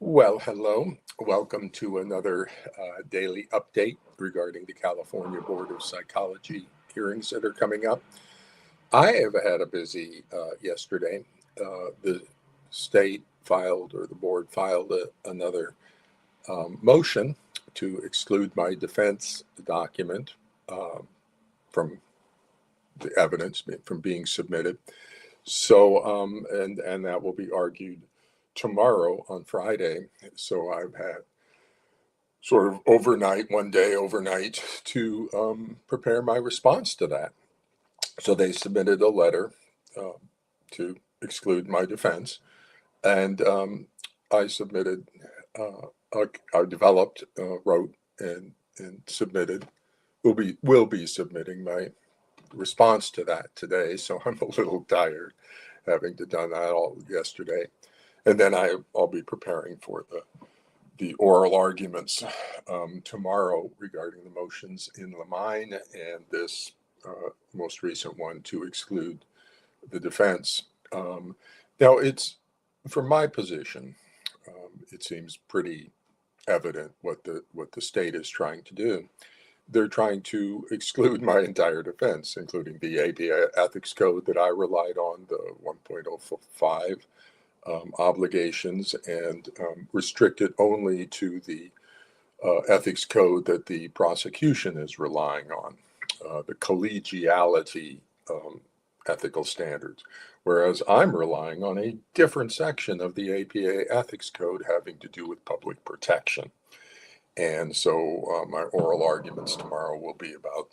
Well, hello. Welcome to another daily update regarding the California Board of Psychology hearings that are coming up. I have had a busy yesterday. The state filed, or the board filed, another motion to exclude my defense document um, from the evidence from being submitted. And that will be argued tomorrow on Friday. So I've had sort of one day overnight to prepare my response to that. So they submitted a letter uh, to exclude my defense, and I submitted, I developed, wrote, and submitted. Will be submitting my response to that today. So I'm a little tired, having to done that all yesterday, and then I'll be preparing for the oral arguments tomorrow regarding the motions in Lamine and this most recent one to exclude the defense. Now, it's from my position, it seems pretty evident what the state is trying to do. They're trying to exclude my entire defense, including the APA ethics code that I relied on, the 1.05 obligations, and restrict it only to the ethics code that the prosecution is relying on, the collegiality ethical standards, whereas I'm relying on a different section of the APA ethics code having to do with public protection. And so my oral arguments tomorrow will be about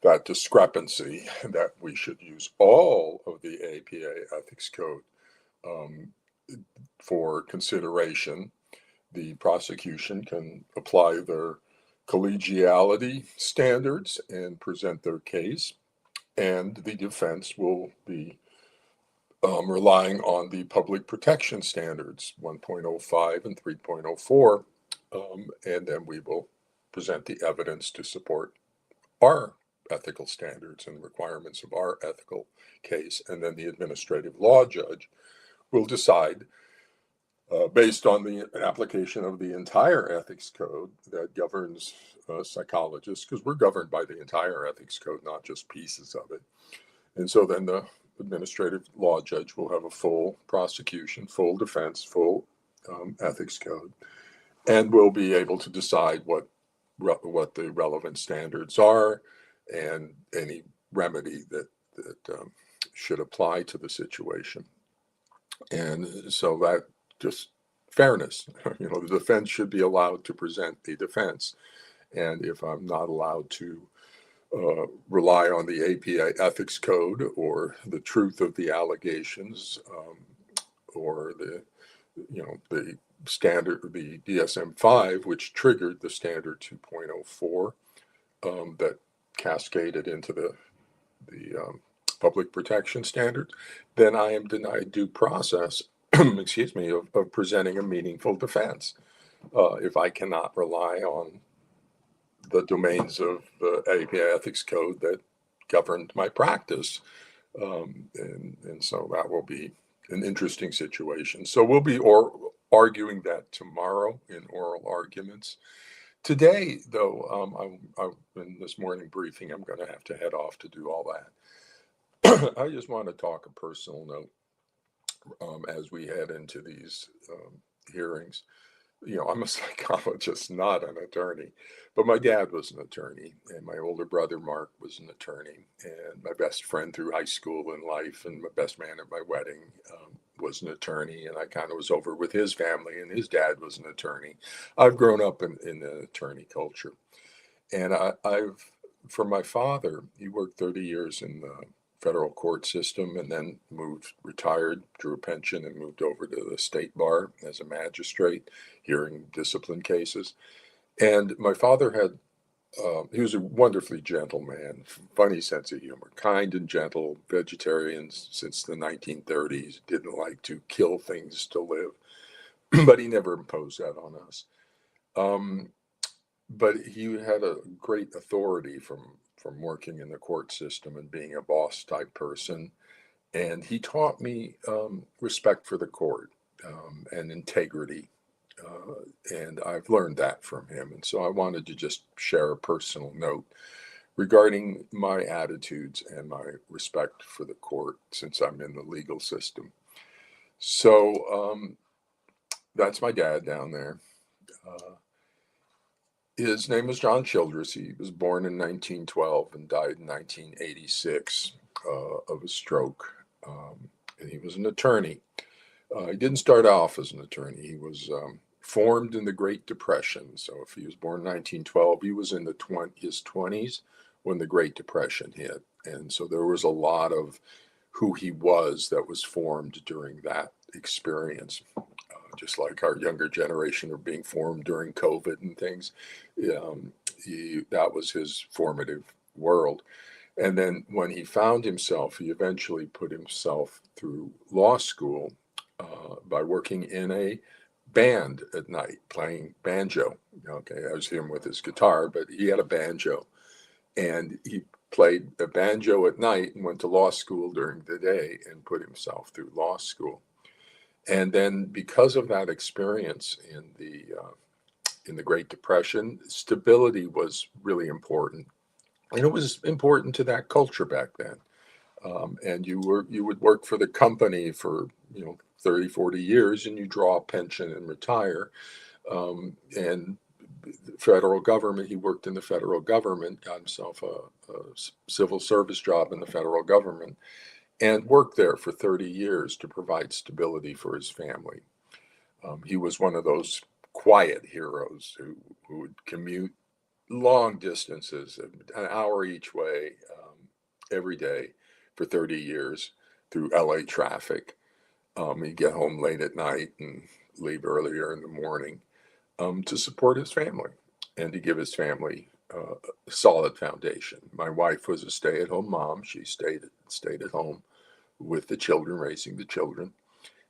that discrepancy, that we should use all of the APA ethics code um, for consideration. The prosecution can apply their collegiality standards and present their case, and the defense will be relying on the public protection standards 1.05 and 3.04, and then we will present the evidence to support our ethical standards and requirements of our ethical case, and then the administrative law judge will decide based on the application of the entire ethics code that governs psychologists, because we're governed by the entire ethics code, not just pieces of it. And so then the administrative law judge will have a full prosecution, full defense, full ethics code, and will be able to decide what the relevant standards are and any remedy that should apply to the situation. And so that just fairness, the defense should be allowed to present a defense. And if I'm not allowed to rely on the APA ethics code or the truth of the allegations, or the standard, the DSM-5, which triggered the standard 2.04, that cascaded into the public protection standards, then I am denied due process, excuse me, of presenting a meaningful defense. If I cannot rely on the domains of the APA ethics code that governed my practice. And so that will be an interesting situation. So we'll be arguing that tomorrow in oral arguments. Today, though, in this morning briefing, I'm going to have to head off to do all that. I just want to talk a personal note as we head into these hearings. I'm a psychologist, not an attorney, but my dad was an attorney, and my older brother, Mark, was an attorney, and my best friend through high school and life, and my best man at my wedding was an attorney, and I kind of was over with his family, and his dad was an attorney. I've grown up in the attorney culture, and for my father, he worked 30 years in the federal court system and then retired, drew a pension, and moved over to the state bar as a magistrate, hearing discipline cases. And my father he was a wonderfully gentle man, funny sense of humor, kind and gentle, vegetarian since the 1930s, didn't like to kill things to live, but he never imposed that on us. But he had a great authority from working in the court system and being a boss type person. And he taught me respect for the court and integrity And I've learned that from him. And so I wanted to just share a personal note regarding my attitudes and my respect for the court since I'm in the legal system. So that's my dad down there. Uh, his name was John Childress. He was born in 1912 and died in 1986 of a stroke. And he was an attorney. He didn't start off as an attorney. He was formed in the Great Depression. So if he was born in 1912, he was in his 20s when the Great Depression hit. And so there was a lot of who he was that was formed during that experience. Just like our younger generation are being formed during COVID and things. That was his formative world. And then when he found himself, he eventually put himself through law school by working in a band at night, playing banjo. Okay, that was him with his guitar, but he had a banjo. And he played a banjo at night and went to law school during the day and put himself through law school. And then because of that experience in the Great Depression, stability was really important. And it was important to that culture back then. And you would work for the company for 30, 40 years, and you draw a pension and retire. And the federal government, he worked in the federal government, got himself a civil service job in the federal government, and worked there for 30 years to provide stability for his family. He was one of those quiet heroes who would commute long distances, an hour each way, every day for 30 years through LA traffic. He'd get home late at night and leave earlier in the morning to support his family and to give his family a solid foundation. My wife was a stay-at-home mom. She stayed at home with the children, raising the children.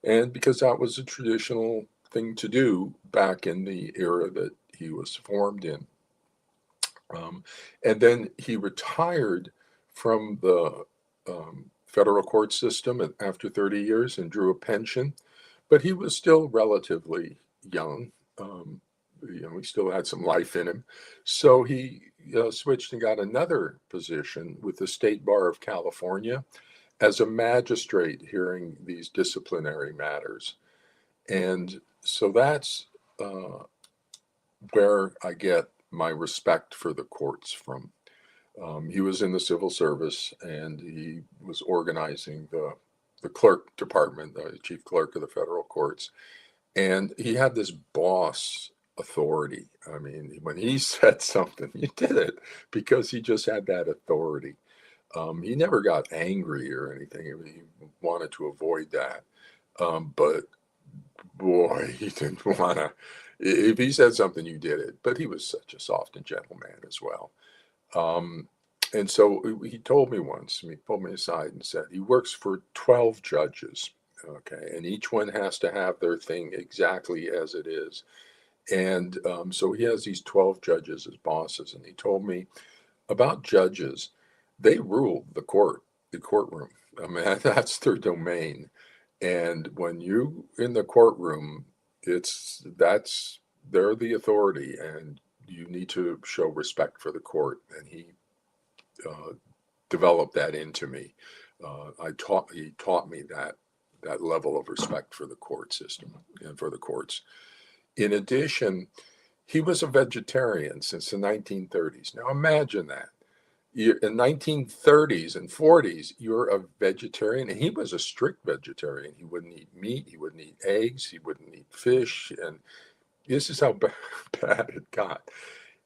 And because that was a traditional thing to do back in the era that he was formed in. And then he retired from the federal court system after 30 years and drew a pension, but he was still relatively young. He still had some life in him. So he switched and got another position with the State Bar of California as a magistrate hearing these disciplinary matters. And so that's where I get my respect for the courts from. He was in the civil service and he was organizing the clerk department, the chief clerk of the federal courts. And he had this boss authority. I mean, when he said something, you did it because he just had that authority. He never got angry or anything. He wanted to avoid that. But boy, he didn't want to. If he said something, you did it. But he was such a soft and gentle man as well. And so he told me once, he pulled me aside and said, he works for 12 judges. Okay. And each one has to have their thing exactly as it is. And so he has these 12 judges as bosses. And he told me about judges, they rule the courtroom. I mean, that's their domain. And when you in the courtroom, they're the authority and you need to show respect for the court. And he developed that into me. He taught me that level of respect for the court system and for the courts. In addition, he was a vegetarian since the 1930s. Now imagine that. In 1930s and 40s, you're a vegetarian, and he was a strict vegetarian. He wouldn't eat meat, he wouldn't eat eggs, he wouldn't eat fish, and this is how bad it got.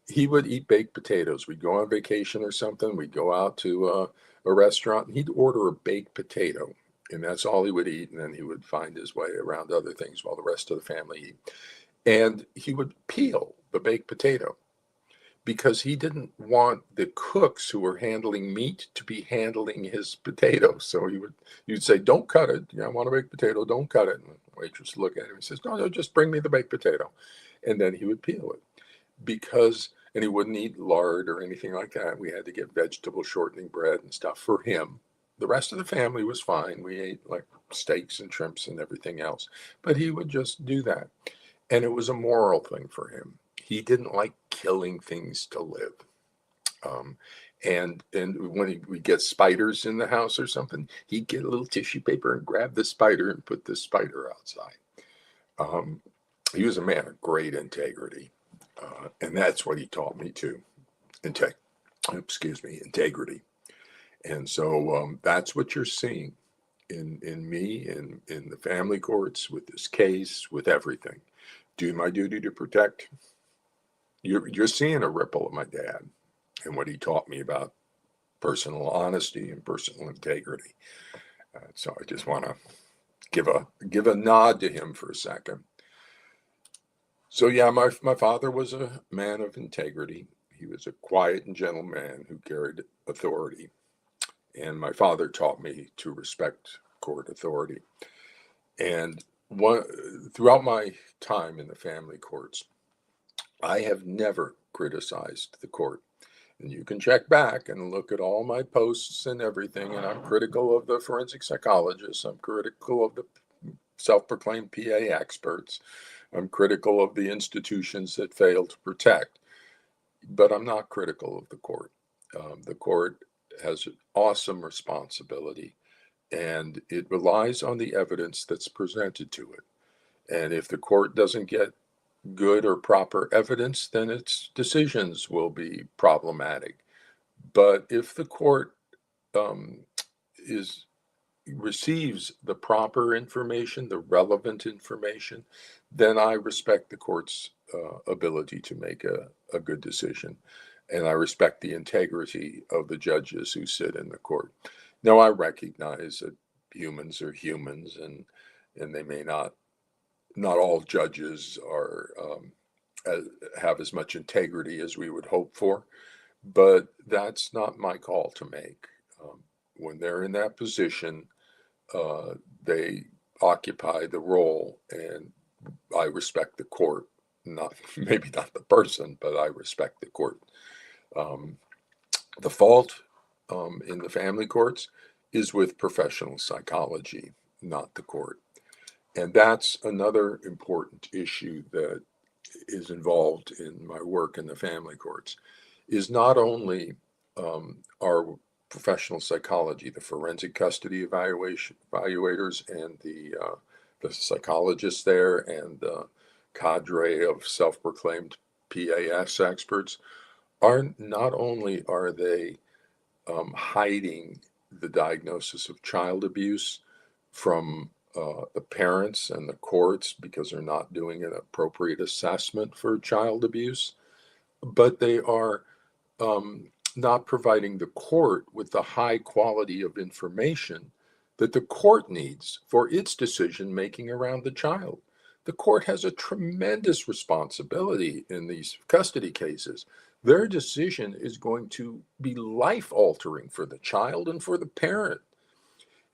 He would eat baked potatoes. We'd go on vacation or something. We'd go out to a restaurant, and he'd order a baked potato, and that's all he would eat. And then he would find his way around other things while the rest of the family eat. And he would peel the baked potato because he didn't want the cooks who were handling meat to be handling his potatoes. So you'd say, "Don't cut it. I want a baked potato. Don't cut it." And the waitress would look at him and says, "No, just bring me the baked potato," and then he would peel it. And he wouldn't eat lard or anything like that. We had to get vegetable shortening bread and stuff for him. The rest of the family was fine. We ate like steaks and shrimps and everything else, but he would just do that. And it was a moral thing for him. He didn't like killing things to live. Um, and when he would get spiders in the house or something, he'd get a little tissue paper and grab the spider and put the spider outside. Um, he was a man of great integrity, and that's what he taught me too. Integrity. And so that's what you're seeing in me, in the family courts, with this case, with everything. Do my duty to protect. You're seeing a ripple of my dad and what he taught me about personal honesty and personal integrity. So I just want to give a nod to him for a second. So yeah, my father was a man of integrity. He was a quiet and gentle man who carried authority. And my father taught me to respect court authority. And throughout my time in the family courts, I have never criticized the court. And you can check back and look at all my posts and everything. And I'm critical of the forensic psychologists. I'm critical of the self-proclaimed PA experts. I'm critical of the institutions that fail to protect. But I'm not critical of the court. The court has an awesome responsibility, and it relies on the evidence that's presented to it. And if the court doesn't get good or proper evidence, then its decisions will be problematic. But if the court um, is receives the proper information, the relevant information, then I respect the court's ability to make a good decision. And I respect the integrity of the judges who sit in the court. Now, I recognize that humans are humans, and they may not all judges are have as much integrity as we would hope for, but that's not my call to make. When they're in that position, they occupy the role, and I respect the court. Not maybe not the person, but I respect the court. Um, the fault in the family courts is with professional psychology, not the court. And that's another important issue that is involved in my work in the family courts, is not only our professional psychology, the forensic custody evaluators, and the psychologists there, and the cadre of self-proclaimed PAS experts are not only are they hiding the diagnosis of child abuse from the parents and the courts because they're not doing an appropriate assessment for child abuse, but they are not providing the court with the high quality of information that the court needs for its decision making around the child. The court has a tremendous responsibility in these custody cases. Their decision is going to be life altering for the child and for the parent.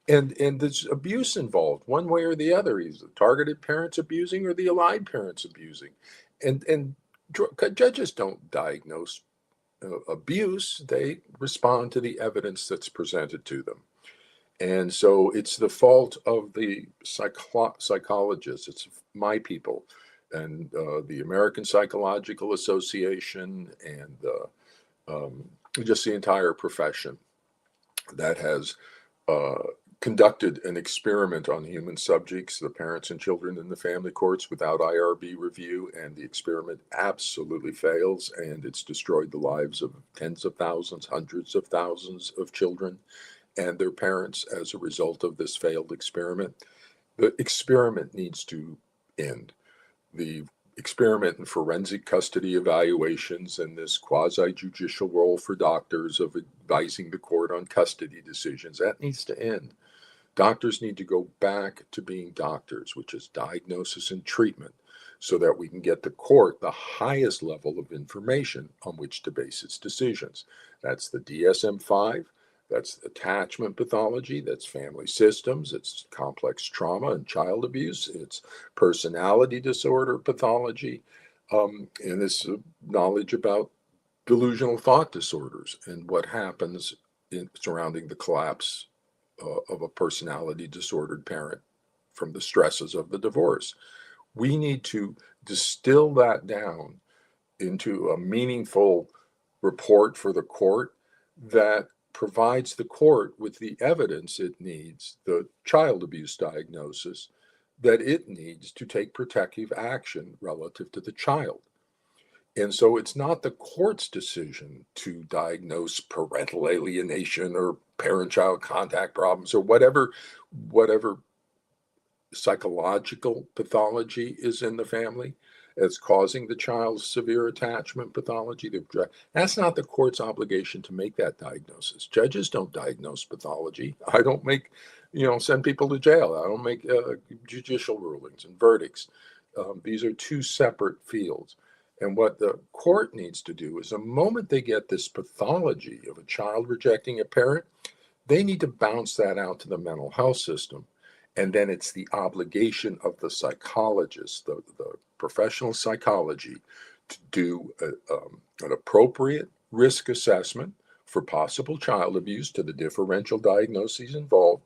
And there's abuse involved one way or the other. Either the targeted parents abusing or the allied parents abusing. And judges don't diagnose abuse, they respond to the evidence that's presented to them. And so it's the fault of the psychologists, it's my people, and the American Psychological Association, and just the entire profession that has uh, conducted an experiment on human subjects, the parents and children in the family courts, without IRB review, and the experiment absolutely fails, and it's destroyed the lives of tens of thousands, hundreds of thousands of children and their parents as a result of this failed experiment. The experiment needs to end. The experiment in forensic custody evaluations and this quasi-judicial role for doctors of advising the court on custody decisions, that needs to end. Doctors need to go back to being doctors, which is diagnosis and treatment, so that we can get the court the highest level of information on which to base its decisions. That's the DSM-5, that's attachment pathology, that's family systems, it's complex trauma and child abuse, it's personality disorder pathology, and this knowledge about delusional thought disorders and what happens surrounding the collapse of a personality disordered parent from the stresses of the divorce. We need to distill that down into a meaningful report for the court that provides the court with the evidence it needs, the child abuse diagnosis that it needs to take protective action relative to the child. And so it's not the court's decision to diagnose parental alienation or parent-child contact problems or whatever psychological pathology is in the family that's causing the child's severe attachment pathology. That's not the court's obligation to make that diagnosis. Judges don't diagnose pathology. I don't make, send people to jail. I don't make judicial rulings and verdicts. These are two separate fields. And what the court needs to do is the moment they get this pathology of a child rejecting a parent, they need to bounce that out to the mental health system. And then it's the obligation of the psychologist, the professional psychology, to do an appropriate risk assessment for possible child abuse to the differential diagnoses involved,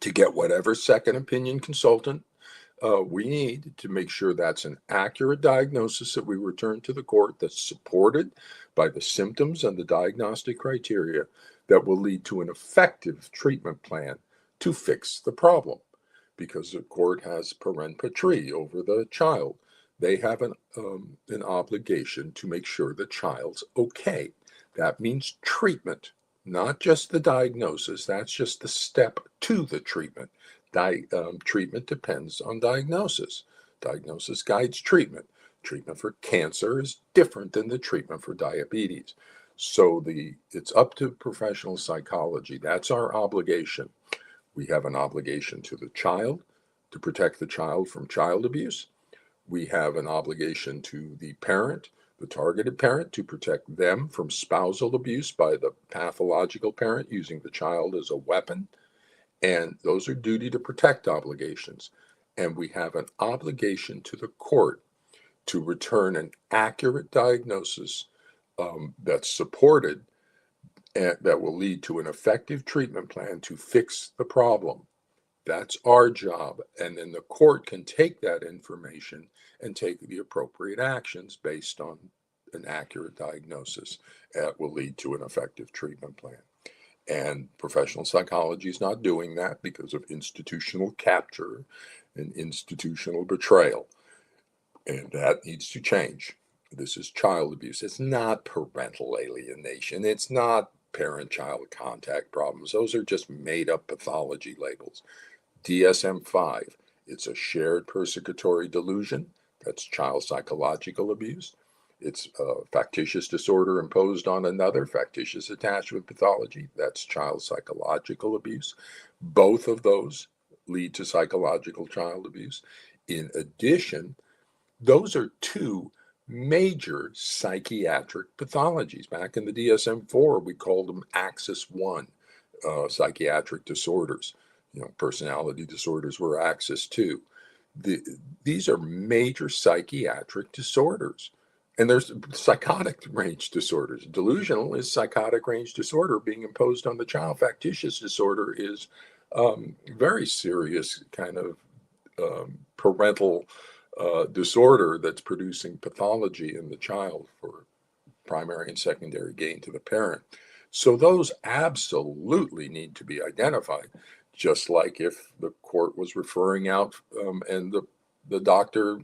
to get whatever second opinion consultant we need to make sure that's an accurate diagnosis that we return to the court that's supported by the symptoms and the diagnostic criteria that will lead to an effective treatment plan to fix the problem. Because the court has parent patrie over the child, they have an obligation to make sure the child's okay. That means treatment, not just the diagnosis. That's just the step to the treatment. Treatment depends on diagnosis. Diagnosis guides treatment. Treatment for cancer is different than the treatment for diabetes. So it's up to professional psychology. That's our obligation. We have an obligation to the child to protect the child from child abuse. We have an obligation to the parent, the targeted parent, to protect them from spousal abuse by the pathological parent using the child as a weapon. And those are duty to protect obligations. And we have an obligation to the court to return an accurate diagnosis that's supported and that will lead to an effective treatment plan to fix the problem. That's our job. And then the court can take that information and take the appropriate actions based on an accurate diagnosis that will lead to an effective treatment plan. And professional psychology is not doing that because of institutional capture and institutional betrayal. And that needs to change. This is child abuse. It's not parental alienation. It's not parent-child contact problems. Those are just made-up pathology labels. DSM-5, it's a shared persecutory delusion. That's child psychological abuse. It's a factitious disorder imposed on another, factitious attachment pathology. That's child psychological abuse. Both of those lead to psychological child abuse. In addition, those are two major psychiatric pathologies. Back in the DSM-4, we called them Axis 1 psychiatric disorders. Personality disorders were Axis 2. These are major psychiatric disorders. And there's psychotic range disorders. Delusional is psychotic range disorder being imposed on the child. Factitious disorder is very serious kind of parental disorder that's producing pathology in the child for primary and secondary gain to the parent. So those absolutely need to be identified, just like if the court was referring out and the doctor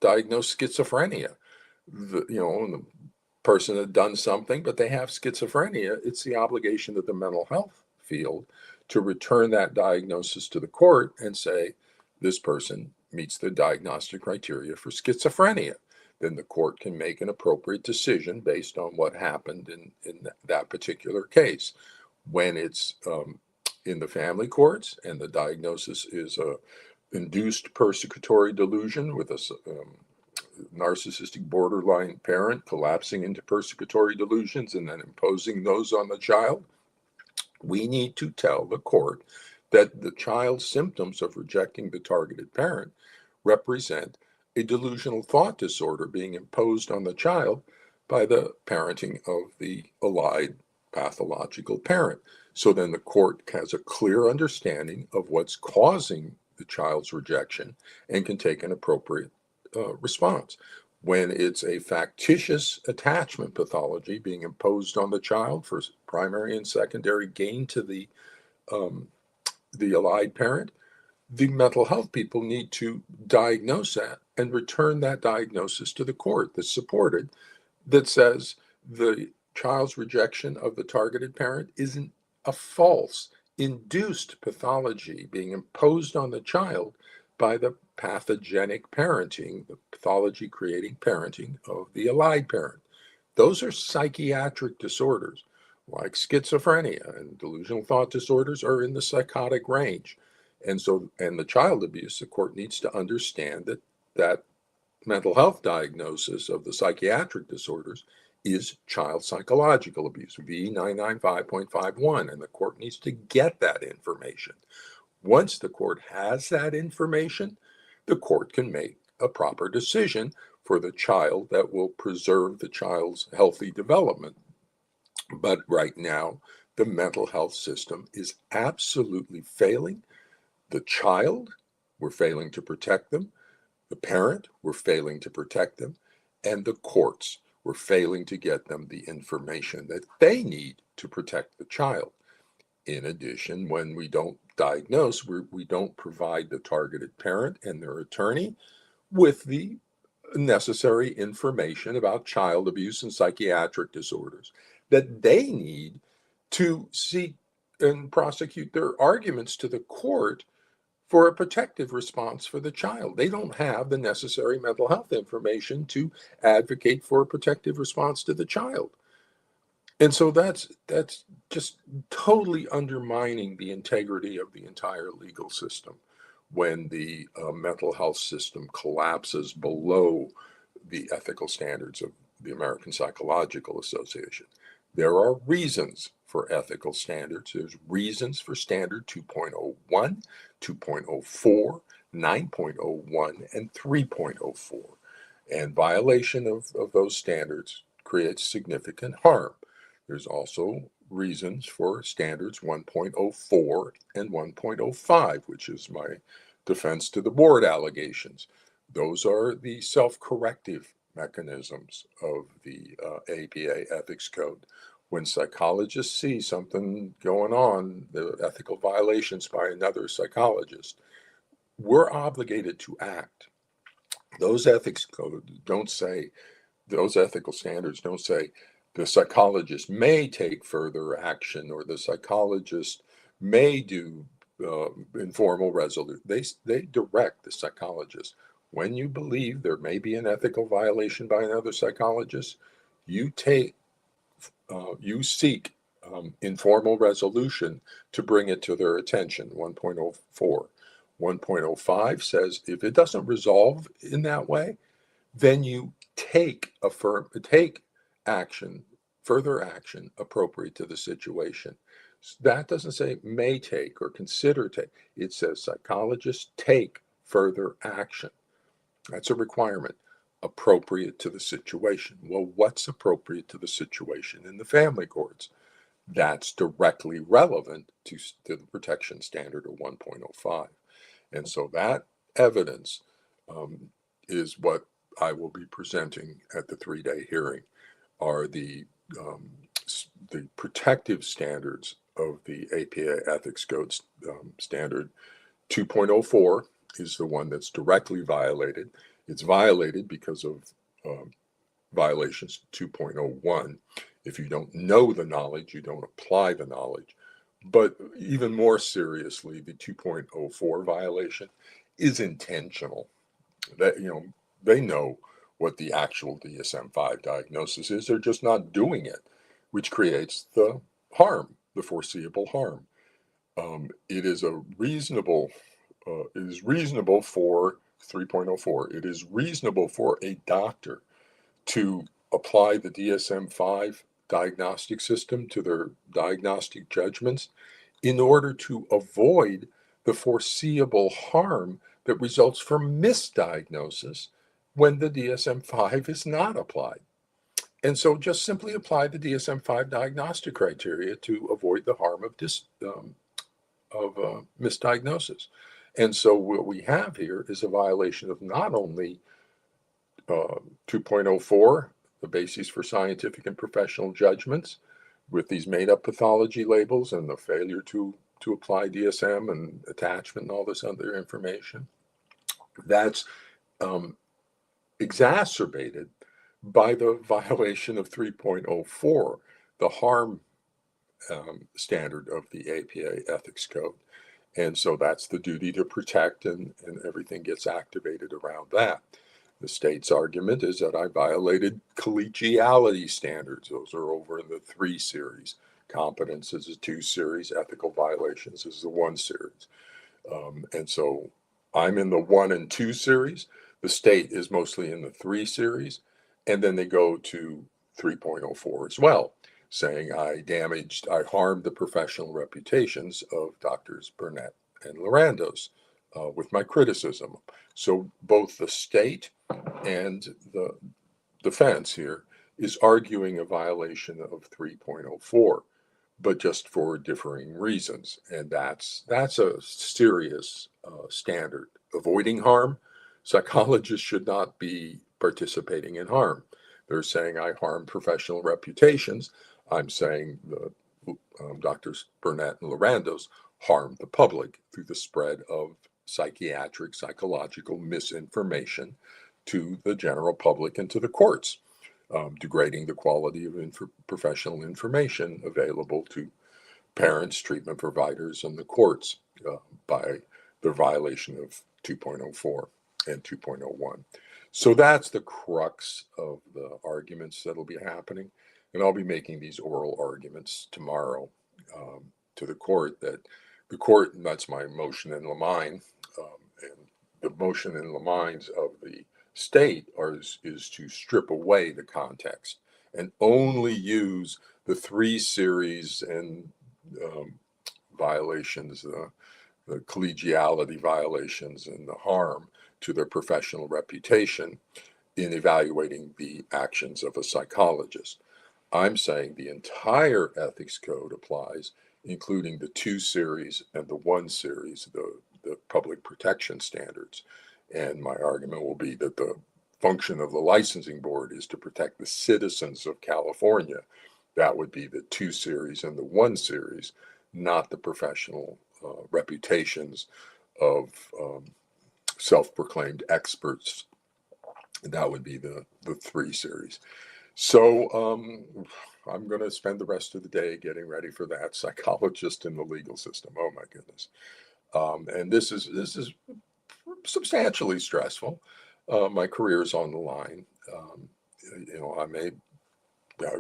diagnosed schizophrenia. The person had done something, but they have schizophrenia. It's the obligation of the mental health field to return that diagnosis to the court and say, this person meets the diagnostic criteria for schizophrenia. Then the court can make an appropriate decision based on what happened in that particular case. When it's in the family courts and the diagnosis is a induced persecutory delusion with a narcissistic borderline parent collapsing into persecutory delusions and then imposing those on the child, we need to tell the court that the child's symptoms of rejecting the targeted parent represent a delusional thought disorder being imposed on the child by the parenting of the allied pathological parent. So then the court has a clear understanding of what's causing the child's rejection and can take an appropriate response. When it's a factitious attachment pathology being imposed on the child for primary and secondary gain to the allied parent, the mental health people need to diagnose that and return that diagnosis to the court that's supported, that says the child's rejection of the targeted parent isn't a false, induced pathology being imposed on the child by the pathogenic parenting, the pathology creating parenting of the allied parent. Those are psychiatric disorders, like schizophrenia and delusional thought disorders are in the psychotic range. And the child abuse, the court needs to understand that mental health diagnosis of the psychiatric disorders is child psychological abuse, V995.51, and the court needs to get that information. Once the court has that information, the court can make a proper decision for the child that will preserve the child's healthy development. But right now, the mental health system is absolutely failing. The child, we're failing to protect them. The parent, we're failing to protect them. And the courts, we're failing to get them the information that they need to protect the child. In addition, when we don't diagnose, we don't provide the targeted parent and their attorney with the necessary information about child abuse and psychiatric disorders that they need to seek and prosecute their arguments to the court for a protective response for the child. They don't have the necessary mental health information to advocate for a protective response to the child. And so that's just totally undermining the integrity of the entire legal system when the mental health system collapses below the ethical standards of the American Psychological Association. There are reasons for ethical standards. There's reasons for standard 2.01, 2.04, 9.01, and 3.04. And violation of those standards creates significant harm. There's also reasons for standards 1.04 and 1.05, which is my defense to the board allegations. Those are the self-corrective mechanisms of the APA Ethics Code. When psychologists see something going on, the ethical violations by another psychologist, we're obligated to act. Those ethics codes don't say, those ethical standards don't say the psychologist may take further action or the psychologist may do informal resolution. They direct the psychologist. When you believe there may be an ethical violation by another psychologist, you seek informal resolution to bring it to their attention. 1.04. 1.05 says if it doesn't resolve in that way, then you take action, further action appropriate to the situation. That doesn't say may take or consider take. It says psychologists take further action. That's a requirement appropriate to the situation. Well, what's appropriate to the situation in the family courts? That's directly relevant to the protection standard of 1.05. And so that evidence is what I will be presenting at the 3-day hearing, are the protective standards of the APA Ethics Code. Standard 2.04 is the one that's directly violated. It's violated because of violations 2.01. If you don't know the knowledge, you don't apply the knowledge. But even more seriously, the 2.04 violation is intentional. That, they know what the actual DSM-5 diagnosis is. They're just not doing it, which creates the harm, the foreseeable harm. It is reasonable for 3.04. It is reasonable for a doctor to apply the DSM-5 diagnostic system to their diagnostic judgments in order to avoid the foreseeable harm that results from misdiagnosis when the DSM-5 is not applied. And so just simply apply the DSM-5 diagnostic criteria to avoid the harm of misdiagnosis. And so what we have here is a violation of not only 2.04, the bases for scientific and professional judgments, with these made-up pathology labels and the failure to apply DSM and attachment and all this other information. That's exacerbated by the violation of 3.04, the harm standard of the APA ethics code. And so that's the duty to protect, and everything gets activated around that. The state's argument is that I violated collegiality standards. Those are over in the 3 series. Competence is a 2 series. Ethical violations is the 1 series. And so I'm in the 1 and 2 series. The state is mostly in the 3 series. And then they go to 3.04 as well, saying I harmed the professional reputations of Doctors Burnett and Lorandos with my criticism. So both the state and the defense here is arguing a violation of 3.04, but just for differing reasons. And that's a serious standard. Avoiding harm, psychologists should not be participating in harm. They're saying I harm professional reputations. I'm saying the Doctors Burnett and Lorandos harm the public through the spread of psychological misinformation to the general public and to the courts, degrading the quality of professional information available to parents, treatment providers, and the courts by the violation of 2.04 and 2.01. So that's the crux of the arguments that'll be happening. And I'll be making these oral arguments tomorrow to the court, and that's my motion in Lamine, and the motion in Lamine's of the state is to strip away the context and only use the 3 series and violations, the collegiality violations and the harm to their professional reputation in evaluating the actions of a psychologist. I'm saying the entire ethics code applies, including the 2 series and the 1 series, the public protection standards. And my argument will be that the function of the licensing board is to protect the citizens of California. That would be the 2 series and the 1 series, not the professional reputations of self-proclaimed experts. That would be the 3 series. So I'm going to spend the rest of the day getting ready for that. Psychologist in the legal system. Oh my goodness. And this is substantially stressful. My career is on the line. I may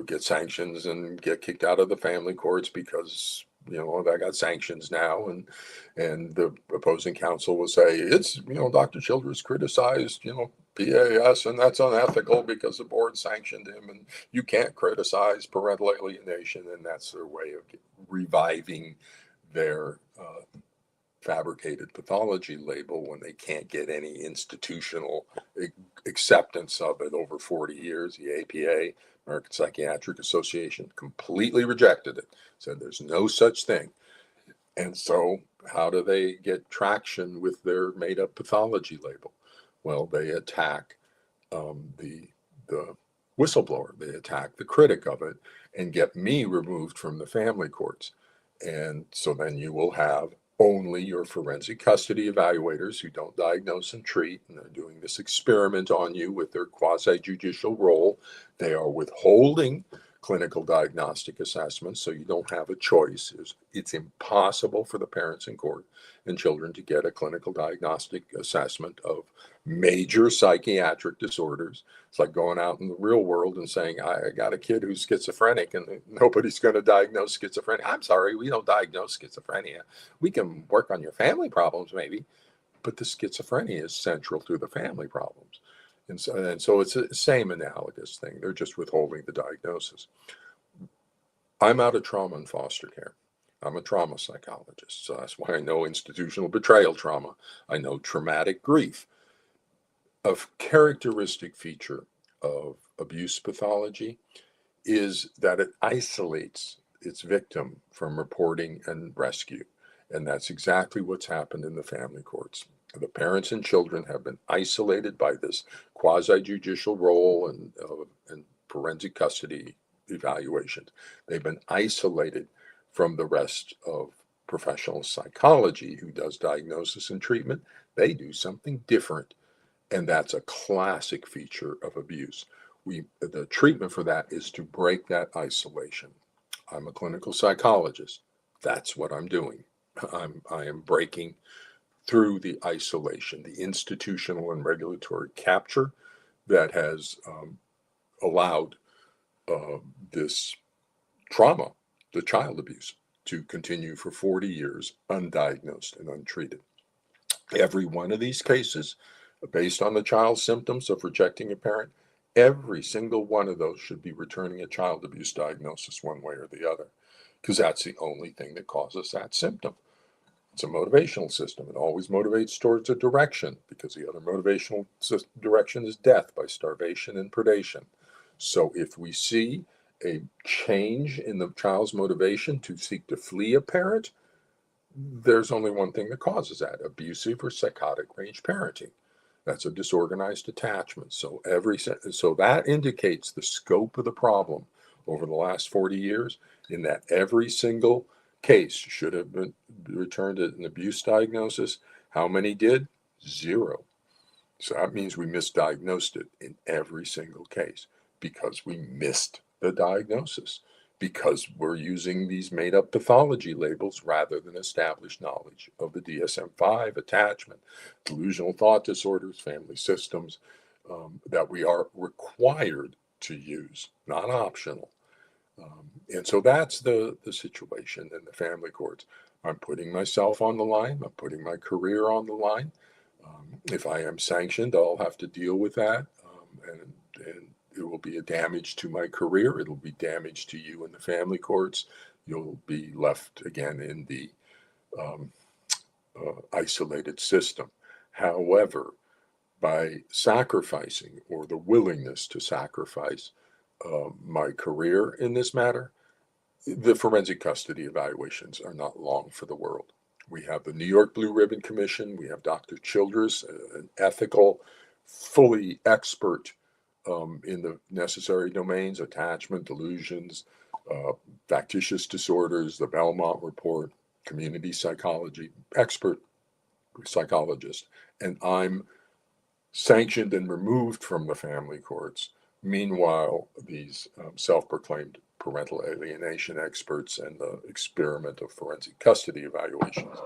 get sanctions and get kicked out of the family courts because I got sanctions now, and the opposing counsel will say it's Dr. Childress criticized PAS, and that's unethical because the board sanctioned him, and you can't criticize parental alienation, and that's their way of reviving their fabricated pathology label when they can't get any institutional acceptance of it over 40 years. The APA, American Psychiatric Association, completely rejected it, said there's no such thing. And so how do they get traction with their made-up pathology label? Well, they attack the whistleblower. They attack the critic of it and get me removed from the family courts. And so then you will have only your forensic custody evaluators who don't diagnose and treat, and they're doing this experiment on you with their quasi-judicial role. They are withholding clinical diagnostic assessments, so you don't have a choice. It's impossible for the parents in court and children to get a clinical diagnostic assessment of major psychiatric disorders. It's like going out in the real world and saying, I got a kid who's schizophrenic, and nobody's going to diagnose schizophrenia. I'm sorry, we don't diagnose schizophrenia. We can work on your family problems maybe, but the schizophrenia is central to the family problems. And so it's the same analogous thing. They're just withholding the diagnosis. I'm out of trauma and foster care. I'm a trauma psychologist, so that's why I know institutional betrayal trauma. I know traumatic grief. A characteristic feature of abuse pathology is that it isolates its victim from reporting and rescue. And that's exactly what's happened in the family courts. The parents and children have been isolated by this quasi-judicial role and forensic custody evaluations. They've been isolated from the rest of professional psychology who does diagnosis and treatment. They do something different. And that's a classic feature of abuse. The treatment for that is to break that isolation. I'm a clinical psychologist. That's what I'm doing. I am breaking through the isolation, the institutional and regulatory capture that has allowed this trauma, the child abuse, to continue for 40 years undiagnosed and untreated. Every one of these cases, based on the child's symptoms of rejecting a parent, every single one of those should be returning a child abuse diagnosis one way or the other, because that's the only thing that causes that symptom. It's a motivational system. It always motivates towards a direction, because the other motivational direction is death by starvation and predation. So if we see a change in the child's motivation to seek to flee a parent, there's only one thing that causes that: abusive or psychotic range parenting. That's a disorganized attachment. So that indicates the scope of the problem over the last 40 years, in that every single case should have been returned an abuse diagnosis. How many did? Zero. So that means we misdiagnosed it in every single case, because we missed the diagnosis, because we're using these made-up pathology labels rather than established knowledge of the DSM-5, attachment, delusional thought disorders, family systems, that we are required to use, not optional. And so that's the situation in the family courts. I'm putting myself on the line. I'm putting my career on the line. If I am sanctioned, I'll have to deal with that. And it will be a damage to my career. It'll be damage to you in the family courts. You'll be left again in the isolated system. However, by sacrificing, or the willingness to sacrifice, my career in this matter, the forensic custody evaluations are not long for the world. We have the New York Blue Ribbon Commission. We have Dr. Childress, an ethical, fully expert in the necessary domains: attachment, delusions, factitious disorders, the Belmont Report, community psychology, expert psychologist. And I'm sanctioned and removed from the family courts. Meanwhile, these self-proclaimed parental alienation experts and the experiment of forensic custody evaluations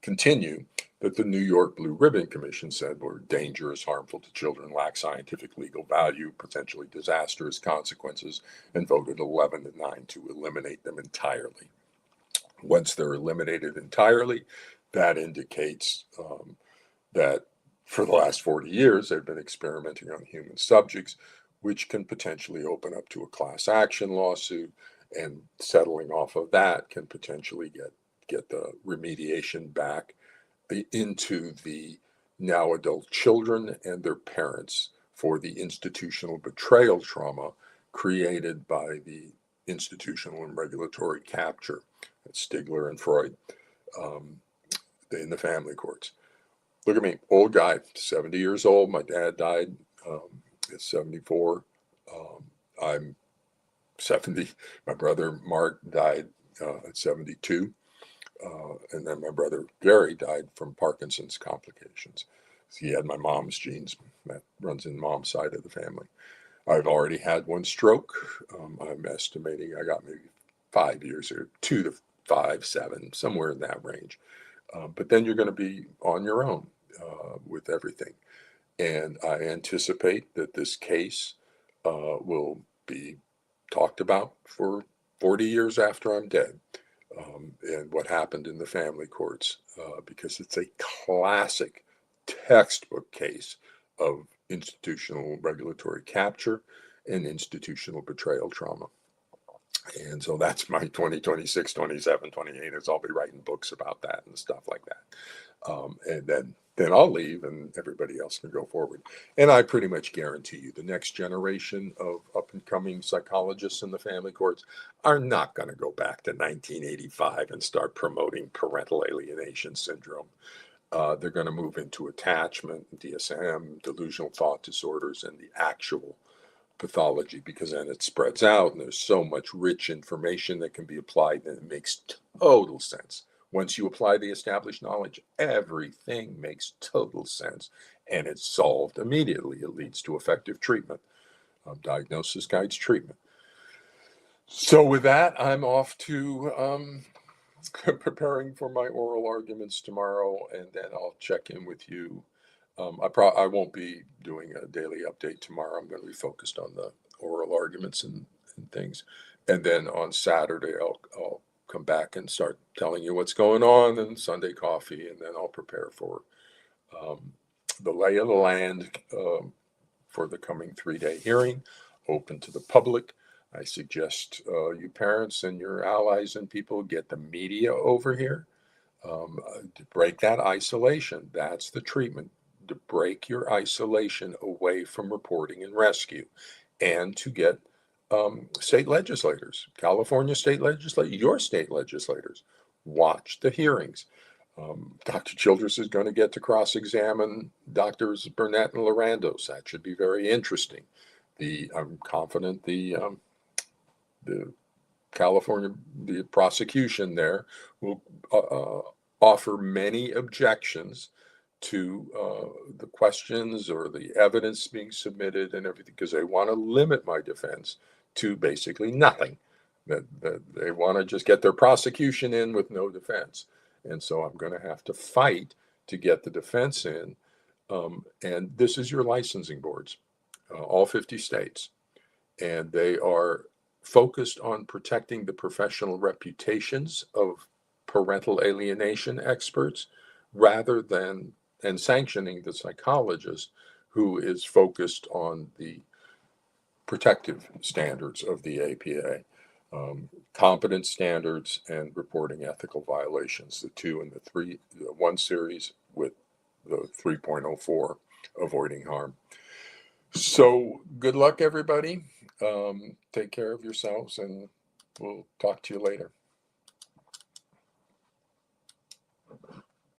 continue, that the New York Blue Ribbon Commission said were dangerous, harmful to children, lack scientific legal value, potentially disastrous consequences, and voted 11-9 to eliminate them entirely. Once they're eliminated entirely, that indicates that for the last 40 years, they've been experimenting on human subjects, which can potentially open up to a class action lawsuit, and settling off of that can potentially get the remediation back into the now adult children and their parents for the institutional betrayal trauma created by the institutional and regulatory capture. That's Stigler and Freud in the family courts. Look at me, old guy, 70 years old. My dad died at 74. I'm 70. My brother Mark died at 72. And then my brother Gary died from Parkinson's complications. He had my mom's genes. That runs in mom's side of the family. I've already had one stroke. I'm estimating I got maybe 5 years, or 2 to 5, 7, somewhere in that range. But then you're going to be on your own with everything. And I anticipate that this case will be talked about for 40 years after I'm dead, and what happened in the family courts, because it's a classic textbook case of institutional regulatory capture and institutional betrayal trauma. And so that's my 2026, 27, 28 is I'll be writing books about that and stuff like that. And then then I'll leave and everybody else can go forward. And I pretty much guarantee you the next generation of up and coming psychologists in the family courts are not going to go back to 1985 and start promoting parental alienation syndrome. They're going to move into attachment, DSM, delusional thought disorders, and the actual pathology, because then it spreads out and there's so much rich information that can be applied and it makes total sense. Once you apply the established knowledge, everything makes total sense and it's solved immediately. It leads to effective treatment. Diagnosis guides treatment. So with that, I'm off to preparing for my oral arguments tomorrow, and then I'll check in with you. I won't be doing a daily update tomorrow. I'm going to be focused on the oral arguments and things. And then on Saturday, I'll come back and start telling you what's going on, and Sunday coffee, and then I'll prepare for the lay of the land for the coming 3-day hearing, open to the public. I suggest you parents and your allies and people get the media over here to break that isolation. That's the treatment, to break your isolation away from reporting and rescue, and to get state legislators, California state legislators, your state legislators, watch the hearings. Dr. Childress is going to get to cross-examine Doctors Burnett and Larandos. That should be very interesting. I'm confident the California, the prosecution there will offer many objections to the questions or the evidence being submitted and everything, because they want to limit my defense to basically nothing. That they want to just get their prosecution in with no defense. And so I'm going to have to fight to get the defense in. And this is your licensing boards, all 50 states. And they are focused on protecting the professional reputations of parental alienation experts rather than and sanctioning the psychologist who is focused on the protective standards of the APA, competence standards and reporting ethical violations, the 2 and the 1 series with the 3.04, avoiding harm. So good luck, everybody. Take care of yourselves, and we'll talk to you later.